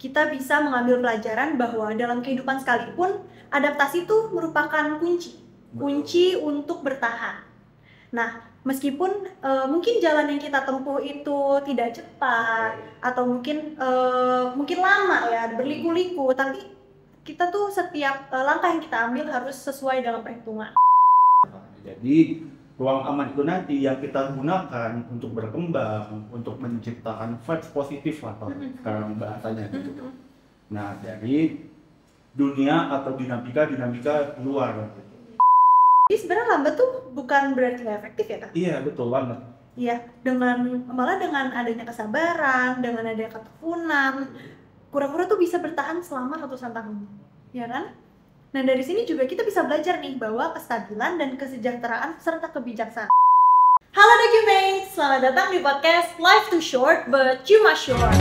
kita bisa mengambil pelajaran bahwa dalam kehidupan sekalipun adaptasi itu merupakan kunci untuk bertahan. Nah, meskipun mungkin jalan yang kita tempuh itu tidak cepat atau mungkin lama ya, berliku-liku, tapi kita tuh setiap langkah yang kita ambil harus sesuai dalam perhitungan. Jadi ruang aman itu nanti yang kita gunakan untuk berkembang, untuk menciptakan vibes positif lah kalau sekarang bahasanya gitu. Nah, dari dunia atau dinamika luar. Jadi sebenarnya lambat tuh bukan berarti nggak efektif ya, Kak? Iya, betul banget. Iya, malah dengan adanya kesabaran, dengan adanya ketekunan, kura-kura tuh bisa bertahan selama ratusan tahun, ya kan? Nah, dari sini juga kita bisa belajar nih bahwa kestabilan dan kesejahteraan serta kebijaksanaan. Halo Documates, selamat datang di podcast Life Too Short But You Must Short.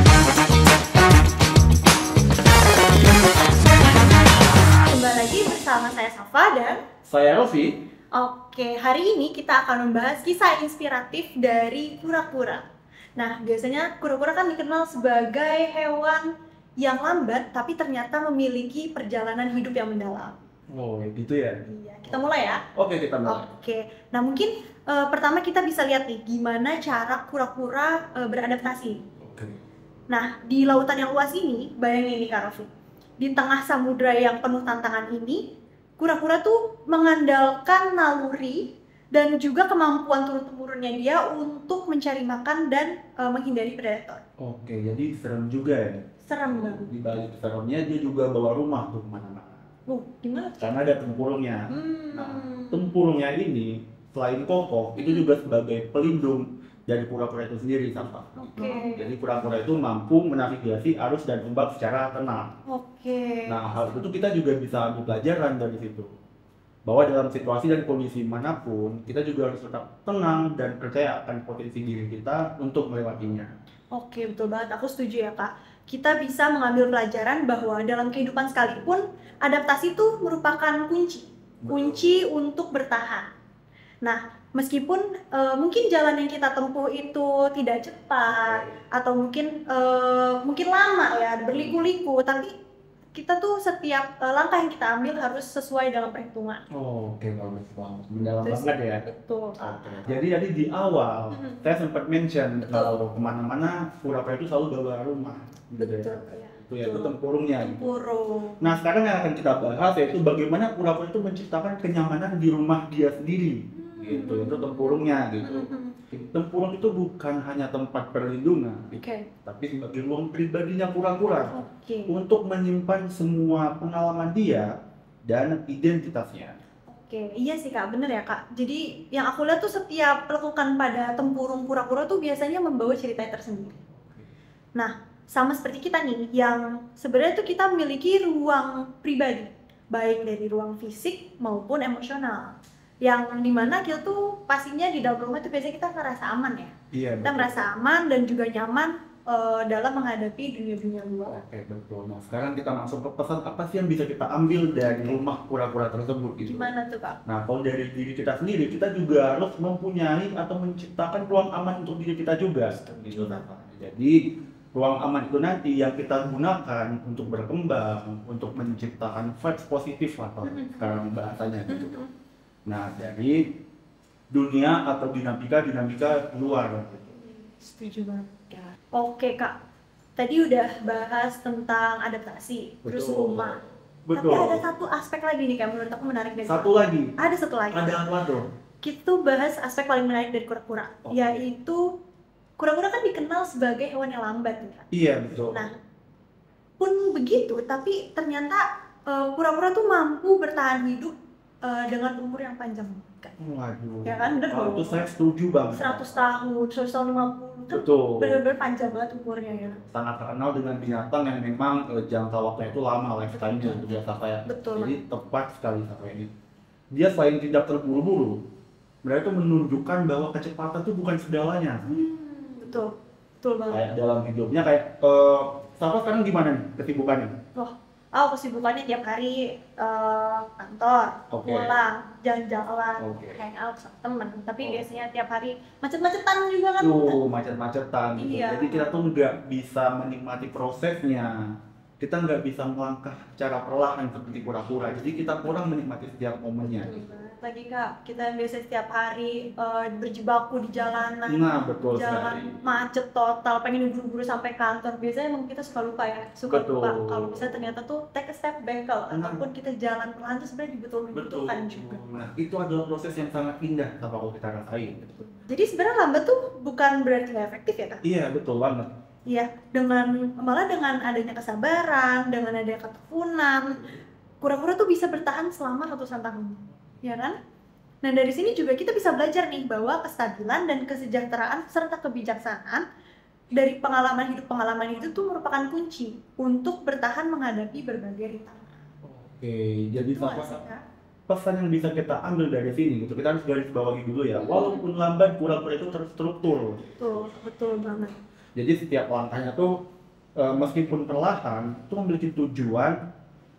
Kembali lagi bersama saya Safa dan Saya Rofi. Oke, hari ini kita akan membahas kisah inspiratif dari kura-kura. Nah, biasanya kura-kura kan dikenal sebagai hewan yang lambat tapi ternyata memiliki perjalanan hidup yang mendalam. Oh, gitu ya? Iya, kita mulai ya? Oke, kita mulai. Oke, nah mungkin pertama kita bisa lihat nih gimana cara kura-kura beradaptasi. Oke. Nah, di lautan yang luas ini, bayangin nih Kak Rofi, di tengah samudra yang penuh tantangan ini, kura-kura tuh mengandalkan naluri dan juga kemampuan turun-temurunnya dia untuk mencari makan dan menghindari predator. Oke, jadi serem juga ya? Serem banget. Di balik seremnya dia juga bawa rumah tuh kemana-mana. Gimana? Karena ada tempurungnya. Nah, tempurungnya ini selain kokoh, itu juga sebagai pelindung dari kura-kura itu sendiri, Safa. Oke. Jadi kura-kura itu mampu menavigasi arus dan ombak secara tenang. Oke. Nah, hal itu kita juga bisa ambil pelajaran dari situ. Bahwa dalam situasi dan kondisi manapun, kita juga harus tetap tenang dan percaya akan potensi diri kita untuk melewatinya. Oke, betul banget. Aku setuju ya, Kak. Kita bisa mengambil pelajaran bahwa dalam kehidupan sekalipun, adaptasi itu merupakan kunci untuk bertahan. Nah, meskipun mungkin jalan yang kita tempuh itu tidak cepat atau mungkin lama ya, berliku-liku, tapi kita tuh setiap langkah yang kita ambil harus sesuai dalam perhitungan. Oh, oke, bagus banget. Mendalam Terus, banget ya. Betul. Jadi di awal saya sempat mention kalau kemana-mana kura-kura itu selalu bawa rumah. Gitu Betul. ya. Itu ya, itu tempurungnya. Tempurung. Nah, sekarang yang akan kita bahas yaitu bagaimana kura-kura itu menciptakan kenyamanan di rumah dia sendiri. Gitu, itu tempurungnya gitu. Tempurung itu bukan hanya tempat perlindungan, tapi sebagai ruang pribadinya kura-kura untuk menyimpan semua pengalaman dia dan identitasnya. Oke, iya sih Kak, bener ya Kak. Jadi yang aku lihat tuh setiap lekukan pada tempurung kura-kura tuh biasanya membawa cerita tersendiri. Nah, sama seperti kita nih, yang sebenarnya tuh kita memiliki ruang pribadi, baik dari ruang fisik maupun emosional. Yang dimana kita tuh pastinya di dalam rumah tuh biasanya kita ngerasa aman ya. Iya, kita merasa aman dan juga nyaman dalam menghadapi dunia-dunia luar. Oke, betul. Nah, sekarang kita masuk ke pesan apa sih yang bisa kita ambil dari rumah kura-kura tersebut gitu. Gimana tuh Kak? Nah, kalau dari diri kita sendiri, kita juga harus mempunyai atau menciptakan ruang aman untuk diri kita juga. Gitu, jadi ruang aman itu nanti yang kita gunakan untuk berkembang, untuk menciptakan vibes positif lah kalau sekarang bahasanya gitu. Nah, dari dunia atau dinamika luar. Setuju banget ya. Oke Kak, tadi udah bahas tentang adaptasi, terus rumah. Betul. Tapi ada satu aspek lagi nih Kak, menurut aku menarik dari Satu lagi. Ada satu lagi. Ada apa tuh? Kita bahas aspek paling menarik dari kura-kura, yaitu kura-kura kan dikenal sebagai hewan yang lambat nih Kak. Iya, betul. Nah, pun begitu, tapi ternyata kura-kura tuh mampu bertahan hidup dengan umur yang panjang kan? Waduh. Ya kan, bener dong. Itu saya setuju banget. 100 tahun, 150 kan. Betul. Bener-bener panjang banget umurnya ya. Sangat terkenal dengan binatang yang memang jangka waktunya itu lama, lifetime-nya itu biasa kayak. Betul. Jadi tepat sekali sampai ini. Dia selain tidak terburu-buru, mereka itu menunjukkan bahwa kecepatan itu bukan segalanya. Betul banget. Kayak dalam hidupnya kayak Safa sekarang gimana nih kesibukannya? Kesibukannya tiap hari kantor, pulang, jalan-jalan, hangout sama temen. Tapi biasanya tiap hari macet-macetan juga kan. Macet-macetan gitu. Iya. Jadi kita tuh nggak bisa menikmati prosesnya kita nggak bisa melangkah secara perlahan seperti kura-kura. Jadi kita kurang menikmati setiap momennya. Lagi Kak, kita yang biasa setiap hari berjibaku di jalanan, Nah, betul jalan sekali. macet total, pengen buru-buru sampai kantor. Biasanya emang kita suka lupa ya, suka Betul. lupa kalau bisa ternyata tuh take a step back kalau Nah. ataupun kita jalan pelan tuh sebenarnya betul Betul. dibutuhkan juga. Nah, itu adalah proses yang sangat indah kalau kita rasain. Jadi sebenarnya lambat tuh bukan berarti nggak efektif ya Kak? Iya, betul banget. Iya, malah dengan adanya kesabaran, dengan adanya ketekunan, kura-kura tuh bisa bertahan selama ratusan tahun, ya kan? Nah dari sini juga kita bisa belajar nih bahwa kestabilan dan kesejahteraan serta kebijaksanaan dari pengalaman hidup itu tuh merupakan kunci untuk bertahan menghadapi berbagai rintangan. Oke, jadi Itu nggak sih, Kak? pesan yang bisa kita ambil dari sini gitu, kita harus garis bawahi dulu ya. Walaupun lambat, kura-kura itu terstruktur. Betul banget. Jadi setiap langkahnya tuh meskipun perlahan, itu memiliki tujuan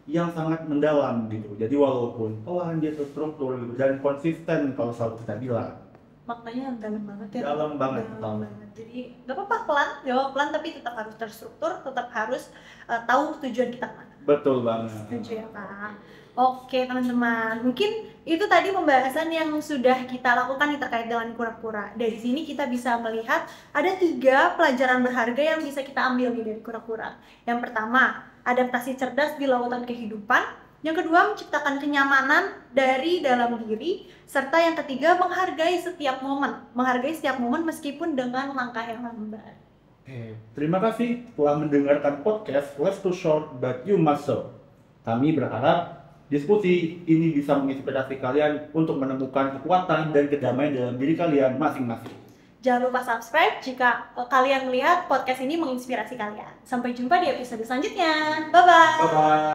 yang sangat mendalam gitu. Jadi walaupun pelan dia terstruktur gitu, dan konsisten kalau selalu kita bilang. Maknanya dalam banget ya. Dalam banget. Jadi nggak apa-apa pelan tapi tetap harus terstruktur, tetap harus tahu tujuan kita kemana. Betul banget. Setuju ya Kak. Oke teman-teman, mungkin itu tadi pembahasan yang sudah kita lakukan nih terkait dengan kura-kura. Dari sini kita bisa melihat ada 3 pelajaran berharga yang bisa kita ambil nih dari kura-kura. Yang pertama, adaptasi cerdas di lautan kehidupan. Yang kedua, menciptakan kenyamanan dari dalam diri. Serta yang ketiga, menghargai setiap momen meskipun dengan langkah yang lambat. Terima kasih telah mendengarkan podcast Less Too Short But You Must Show. Kami berharap diskusi ini bisa menginspirasi kalian untuk menemukan kekuatan dan kedamaian dalam diri kalian masing-masing. Jangan lupa subscribe jika kalian melihat podcast ini menginspirasi kalian. Sampai jumpa di episode selanjutnya. Bye-bye. Bye-bye.